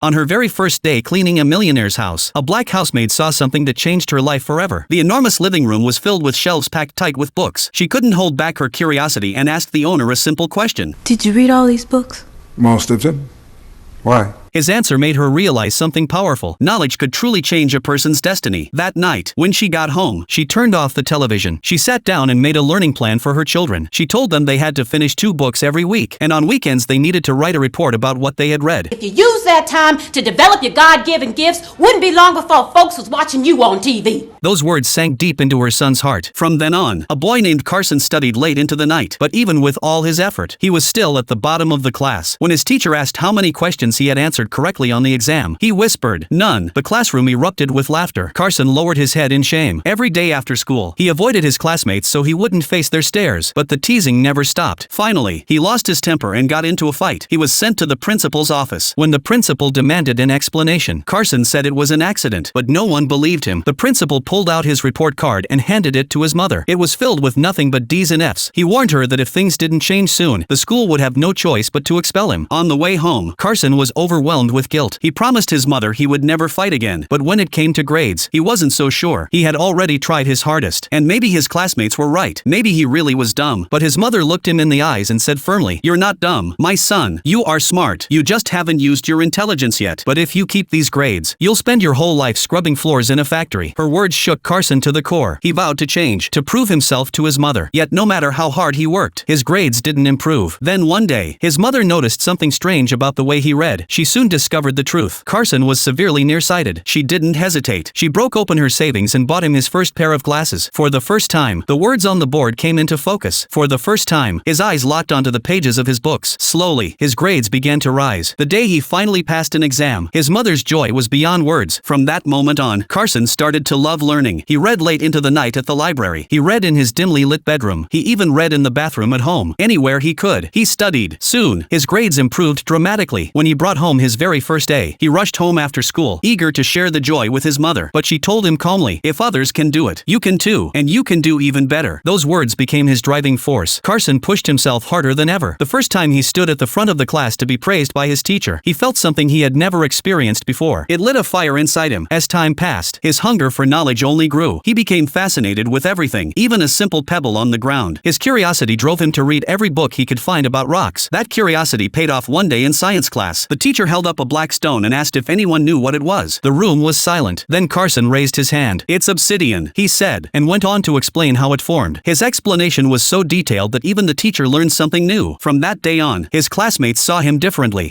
On her very first day cleaning a millionaire's house, a black housemaid saw something that changed her life forever. The enormous living room was filled with shelves packed tight with books. She couldn't hold back her curiosity and asked the owner a simple question. Did you read all these books? Most of them. Why? His answer made her realize something powerful. Knowledge could truly change a person's destiny. That night, when she got home, she turned off the television. She sat down and made a learning plan for her children. She told them they had to finish 2 books every week, and on weekends they needed to write a report about what they had read. If you use that time to develop your God-given gifts, wouldn't be long before folks was watching you on TV. Those words sank deep into her son's heart. From then on, a boy named Carson studied late into the night. But even with all his effort, he was still at the bottom of the class. When his teacher asked how many questions he had answered correctly on the exam, he whispered, "None." The classroom erupted with laughter. Carson lowered his head in shame. Every day after school, he avoided his classmates so he wouldn't face their stares. But the teasing never stopped. Finally, he lost his temper and got into a fight. He was sent to the principal's office. When the principal demanded an explanation, Carson said it was an accident, but no one believed him. The principal pulled out his report card and handed it to his mother. It was filled with nothing but D's and F's. He warned her that if things didn't change soon, the school would have no choice but to expel him. On the way home, Carson was overwhelmed with guilt. He promised his mother he would never fight again, but when it came to grades, he wasn't so sure. He had already tried his hardest, and maybe his classmates were right. Maybe he really was dumb. But his mother looked him in the eyes and said firmly, "You're not dumb, my son. You are smart. You just haven't used your intelligence yet. But if you keep these grades, you'll spend your whole life scrubbing floors in a factory." Her words shook Carson to the core. He vowed to change, to prove himself to his mother. Yet no matter how hard he worked, his grades didn't improve. Then one day, his mother noticed something strange about the way he read. She soon discovered the truth. Carson was severely nearsighted. She didn't hesitate. She broke open her savings and bought him his first pair of glasses. For the first time, the words on the board came into focus. For the first time, his eyes locked onto the pages of his books. Slowly, his grades began to rise. The day he finally passed an exam, his mother's joy was beyond words. From that moment on, Carson started to love learning. He read late into the night at the library. He read in his dimly lit bedroom. He even read in the bathroom at home. Anywhere he could, he studied. Soon, his grades improved dramatically. When he brought home his very first A, he rushed home after school, eager to share the joy with his mother. But she told him calmly, "If others can do it, you can too, and you can do even better." Those words became his driving force. Carson pushed himself harder than ever. The first time he stood at the front of the class to be praised by his teacher, he felt something he had never experienced before. It lit a fire inside him. As time passed, his hunger for knowledge only grew. He became fascinated with everything, even a simple pebble on the ground. His curiosity drove him to read every book he could find about rocks. That curiosity paid off one day in science class. The teacher held up a black stone and asked if anyone knew what it was. The room was silent. Then Carson raised his hand. "It's obsidian," he said, and went on to explain how it formed. His explanation was so detailed that even the teacher learned something new. From that day on, his classmates saw him differently.